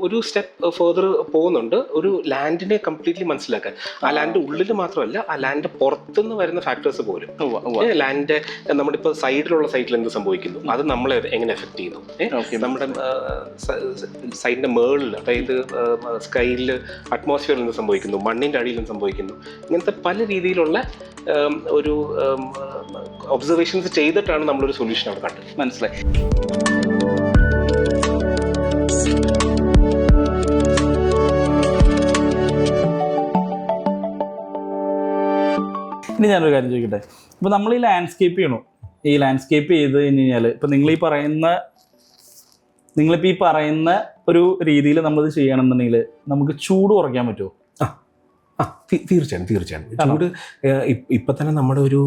ഒരു step further പോകുന്നുണ്ട്. ഒരു ലാൻഡിനെ കംപ്ലീറ്റ്ലി മനസ്സിലാക്കാൻ. ആ ലാൻഡിന്റെ ഉള്ളിൽ മാത്രമല്ല, ആ ലാൻഡിന്റെ പുറത്തുനിന്ന് വരുന്ന ഫാക്ടേഴ്സ് പോലും. ലാൻഡിന്റെ നമ്മളിപ്പോൾ സൈഡിലുള്ള സൈറ്റിൽ എന്ത് സംഭവിക്കുന്നു, അത് നമ്മളെ എങ്ങനെ എഫക്ട് ചെയ്യുന്നു. നമ്മുടെ സൈഡിന്റെ മേളിൽ, അതായത് സ്കൈയിൽ, അറ്റ്മോസ്ഫിയറിൽ എന്ത് സംഭവിക്കുന്നു, മണ്ണിന്റെ അടിയിൽ എന്ത് സംഭവിക്കുന്നു, ഇങ്ങനത്തെ പല രീതിയിലുള്ള ഒരു ഒബ്സർവേഷൻസ് ചെയ്തിട്ടാണ് നമ്മളൊരു സൊല്യൂഷൻ അവിടെ കണ്ടത്. മനസ്സിലായി. ഇനി ഞാനൊരു കാര്യം ചോദിക്കട്ടെ. ഇപ്പം നമ്മൾ ഈ ലാൻഡ്സ്കേപ്പ് ചെയ്യണു, ഈ ലാൻഡ്സ്കേപ്പ് ചെയ്ത് കഴിഞ്ഞ് കഴിഞ്ഞാൽ ഇപ്പം നിങ്ങളിപ്പോൾ ഈ പറയുന്ന ഒരു രീതിയിൽ നമ്മളിത് ചെയ്യണമെന്നുണ്ടെങ്കിൽ നമുക്ക് ചൂട് കുറയ്ക്കാൻ പറ്റുമോ? തീർച്ചയായും. ചൂട് ഇപ്പം തന്നെ നമ്മുടെ ഒരു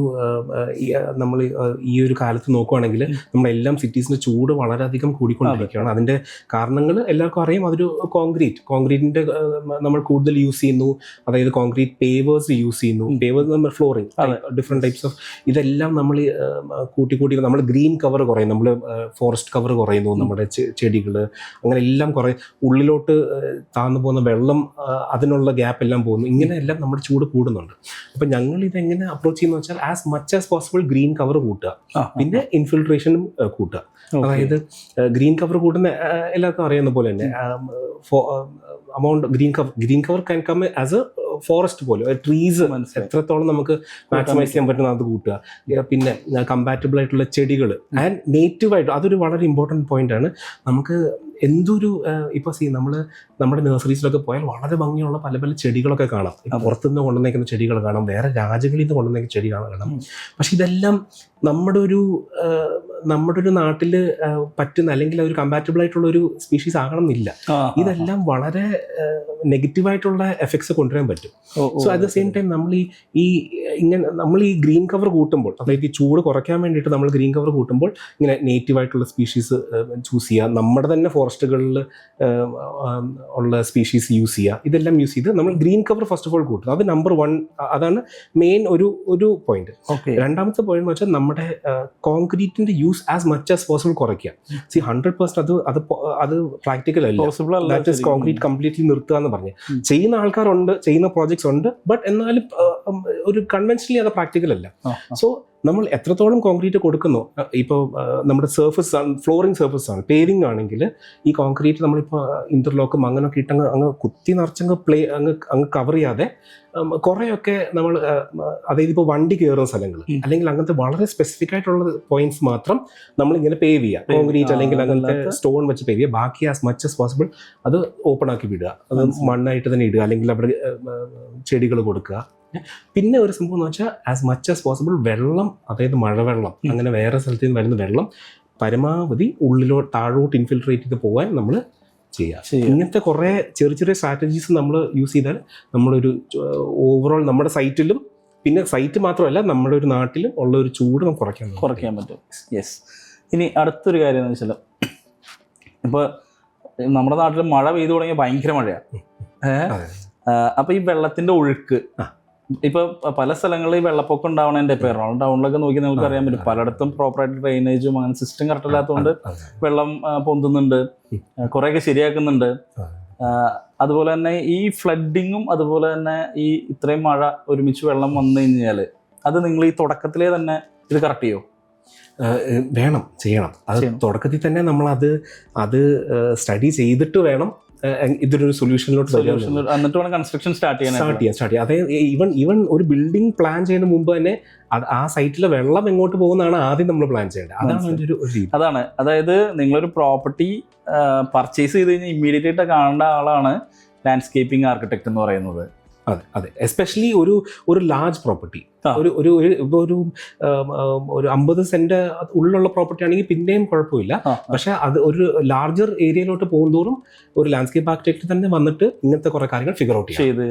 നമ്മൾ ഈ ഒരു കാലത്ത് നോക്കുവാണെങ്കിൽ നമ്മളെല്ലാം സിറ്റീസിൻ്റെ ചൂട് വളരെയധികം കൂടിക്കൊണ്ടിരിക്കുകയാണ്. അതിൻ്റെ കാരണങ്ങൾ എല്ലാവർക്കും അറിയാം. അതൊരു കോൺക്രീറ്റിൻ്റെ നമ്മൾ കൂടുതൽ യൂസ് ചെയ്യുന്നു. അതായത് കോൺക്രീറ്റ് പേവേഴ്സ് യൂസ് ചെയ്യുന്നു. പേവേഴ്സ് നമ്മൾ ഫ്ലോറിങ്, ഡിഫറെൻറ്റ് ടൈപ്സ് ഓഫ് ഇതെല്ലാം നമ്മൾ കൂട്ടി നമ്മൾ ഗ്രീൻ കവർ കുറയും, നമ്മൾ ഫോറസ്റ്റ് കവർ കുറയുന്നു, നമ്മുടെ ചെടികൾ അങ്ങനെ എല്ലാം കുറേ ഉള്ളിലോട്ട് താഴ്ന്നു പോകുന്ന വെള്ളം, അതിനുള്ള ഗ്യാപ്പ് എല്ലാം പോകുന്നു. ഇങ്ങനെയെല്ലാം നമ്മുടെ ചൂട് കൂടുന്നുണ്ട്. അപ്പം ഞങ്ങൾ ഇതെങ്ങനെ അപ്രോച്ച് ചെയ്യുന്ന വെച്ചാൽ as much as possible green cover കൂട്ടുക, പിന്നെ ഇൻഫിൽട്രേഷനും കൂട്ടുക. അതായത് ഗ്രീൻ കവർ കൂട്ടുന്ന എല്ലാവർക്കും അറിയുന്ന പോലെ തന്നെ amount green cover can come as a forest പോലെ ട്രീസ് എത്രത്തോളം നമുക്ക് മാക്സിമൈസ് ചെയ്യാൻ പറ്റുന്ന അത് കൂട്ടുക. പിന്നെ കമ്പാറ്റബിൾ ആയിട്ടുള്ള ചെടികൾ ആൻഡ് നേറ്റീവായിട്ട്, അതൊരു വളരെ ഇമ്പോർട്ടൻറ്റ് പോയിന്റ് ആണ്. നമുക്ക് എന്തൊരു ഇപ്പോൾ നമ്മുടെ നഴ്സറീസിലൊക്കെ പോയാൽ വളരെ ഭംഗിയുള്ള പല പല ചെടികളൊക്കെ കാണാം. പുറത്തുനിന്ന് കൊണ്ടുവന്നേക്കുന്ന ചെടികൾ കാണാം, വേറെ രാജ്യങ്ങളിൽ നിന്ന് കൊണ്ടുവന്നേക്കുന്ന ചെടികൾ കാണാം. പക്ഷെ ഇതെല്ലാം നമ്മുടെ ഒരു നാട്ടിൽ പറ്റുന്ന അല്ലെങ്കിൽ ഒരു കമ്പാറ്റബിൾ ആയിട്ടുള്ള ഒരു സ്പീഷീസ് ആകണം എന്നില്ല. ഇതെല്ലാം വളരെ നെഗറ്റീവായിട്ടുള്ള എഫക്ട്സ് കൊണ്ടുവരാൻ പറ്റും. So at the same time നമ്മൾ ഈ ഗ്രീൻ കവർ കൂട്ടുമ്പോൾ, അതായത് ഈ ചൂട് കുറയ്ക്കാൻ വേണ്ടിയിട്ട് നമ്മൾ ഗ്രീൻ കവർ കൂട്ടുമ്പോൾ ഇങ്ങനെ നേറ്റീവായിട്ടുള്ള സ്പീഷീസ് ചൂസ് ചെയ്യുക, നമ്മുടെ തന്നെ ഫോറസ്റ്റുകളിൽ ഉള്ള സ്പീഷീസ് യൂസ് ചെയ്യുക. ഇതെല്ലാം യൂസ് ചെയ്ത് നമ്മൾ green cover first of all കൂട്ടുക. അത് നമ്പർ 1, അതാണ് മെയിൻ ഒരു പോയിന്റ്. രണ്ടാമത്തെ പോയിന്റ് എന്ന് വെച്ചാൽ നമ്മുടെ കോൺക്രീറ്റിന്റെ use as much as possible കുറയ്ക്കുക. 100% അത് പ്രാക്ടിക്കൽ അല്ല. ദാറ്റ് ഈസ് കോൺക്രീറ്റ് കംപ്ലീറ്റ്ലി നിർത്തുക എന്ന് പറഞ്ഞ് ചെയ്യുന്ന ആൾക്കാരുണ്ട്, ചെയ്യുന്ന പ്രോജക്ട്സ് ഉണ്ട്. ബട്ട് എന്നാലും ഒരു കൺവെൻഷനലി അത് പ്രാക്ടിക്കൽ അല്ല. സോ നമ്മൾ എത്രത്തോളം കോൺക്രീറ്റ് കൊടുക്കുന്നു, ഇപ്പോൾ നമ്മുടെ സർഫസ് ആണ്, ഫ്ലോറിംഗ് സർഫസ് ആണ്, പേവിംഗ് ആണെങ്കിൽ ഈ കോൺക്രീറ്റ് നമ്മളിപ്പോൾ ഇന്റർലോക്കും അങ്ങനെയൊക്കെ ഇട്ടങ്ങ് അങ്ങ് കുത്തി നിറച്ചങ്ങ് അങ്ങ് കവർ ചെയ്യാതെ കുറേയൊക്കെ നമ്മൾ, അതായത് ഇപ്പോൾ വണ്ടി കയറുന്ന സ്ഥലങ്ങൾ അല്ലെങ്കിൽ അങ്ങനത്തെ വളരെ സ്പെസിഫിക് ആയിട്ടുള്ള പോയിന്റ്സ് മാത്രം നമ്മളിങ്ങനെ പേവ് ചെയ്യുക, കോൺക്രീറ്റ് അല്ലെങ്കിൽ അങ്ങനത്തെ സ്റ്റോൺ വെച്ച് പേവ് ചെയ്യുക. ബാക്കി ആസ് മച്ച് ആസ് പോസിബിൾ അത് ഓപ്പൺ ആക്കി വിടുക, അത് മണ്ണായിട്ട് തന്നെ ഇടുക, അല്ലെങ്കിൽ അവിടെ ചെടികൾ കൊടുക്കുക. പിന്നെ ഒരു സംഭവം എന്ന് വെച്ചാൽ ആസ് മച്ച് ആസ് പോസിബിൾ വെള്ളം, അതായത് മഴവെള്ളം അങ്ങനെ വേറെ സ്ഥലത്ത് നിന്ന് വരുന്ന വെള്ളം പരമാവധി താഴോട്ട് ഇൻഫിൽട്രേറ്റ് ചെയ്ത് പോകാൻ നമ്മൾ ചെയ്യുക. ഇങ്ങനത്തെ കുറേ ചെറിയ സ്ട്രാറ്റജീസ് നമ്മൾ യൂസ് ചെയ്താൽ നമ്മളൊരു ഓവറോൾ നമ്മുടെ സൈറ്റിലും, പിന്നെ സൈറ്റ് മാത്രമല്ല നമ്മുടെ ഒരു നാട്ടിലും ഉള്ള ഒരു ചൂട് നമുക്ക് കുറയ്ക്കാൻ പറ്റും. യെസ്. ഇനി അടുത്തൊരു കാര്യം എന്ന് വെച്ചാൽ, ഇപ്പോൾ നമ്മുടെ നാട്ടിൽ മഴ പെയ്തു തുടങ്ങിയ ഭയങ്കര മഴയാണ്. അപ്പോൾ ഈ വെള്ളത്തിൻ്റെ ഒഴുക്ക്, ഇപ്പൊ പല സ്ഥലങ്ങളിൽ വെള്ളപ്പൊക്കം ഉണ്ടാവണതിന്റെ ഇപ്പൊ എറണാകുളം ടൗണിലൊക്കെ നോക്കി നമുക്ക് അറിയാൻ പറ്റും, പലയിടത്തും പ്രോപ്പറായിട്ട് ഡ്രെയിനേജും അങ്ങനെ സിസ്റ്റം കറക്റ്റ് അല്ലാത്തതുകൊണ്ട് വെള്ളം പൊന്തുന്നുണ്ട്, കുറെയൊക്കെ ശരിയാക്കുന്നുണ്ട്. അതുപോലെ തന്നെ ഈ ഫ്ലഡിങ്ങും, അതുപോലെ തന്നെ ഈ ഇത്രയും മഴ ഒരുമിച്ച് വെള്ളം വന്നു കഴിഞ്ഞാല് അത് നിങ്ങൾ ഈ തുടക്കത്തിലേ തന്നെ ഇത് കറക്റ്റ് ചെയ്യോ? ചെയ്യണം. അത് തുടക്കത്തിൽ തന്നെ നമ്മൾ അത് സ്റ്റഡി ചെയ്തിട്ട് വേണം ഇതൊരു സൊല്യൂഷനിലോട്ട് എന്നിട്ട് വേണം കൺസ്ട്രക്ഷൻ സ്റ്റാർട്ട് ചെയ്യാൻ. അതായത് ഈവൻ ഒരു ബിൽഡിംഗ് പ്ലാൻ ചെയ്യുന്ന മുമ്പ് തന്നെ ആ സൈറ്റിലെ വെള്ളം എങ്ങോട്ട് പോകുന്നതാണ് ആദ്യം നമ്മൾ പ്ലാൻ ചെയ്യേണ്ടത്. അതാണ് അതായത് നിങ്ങളൊരു പ്രോപ്പർട്ടി പർച്ചേസ് ചെയ്ത് കഴിഞ്ഞാൽ ഇമ്മീഡിയറ്റ് ആയിട്ട് കാണേണ്ട ആളാണ് ലാൻഡ്സ്കേപ്പിംഗ് ആർക്കിടെക്ട് എന്ന് പറയുന്നത്. അതെ എസ്പെഷ്യലി ഒരു ലാർജ് പ്രോപ്പർട്ടി, ഒരു 50 സെന്റ് ഉള്ളിലുള്ള പ്രോപ്പർട്ടി ആണെങ്കിൽ പിന്നെയും കുഴപ്പമില്ല. പക്ഷെ അത് ഒരു ലാർജർ ഏരിയയിലോട്ട് പോകുന്തോറും ഒരു ലാൻഡ്സ്കേപ്പ് ആർക്കിടെക്ട് തന്നെ വന്നിട്ട് ഇങ്ങനത്തെ കുറെ കാര്യങ്ങൾ ഫിഗർ ഔട്ട് ചെയ്ത്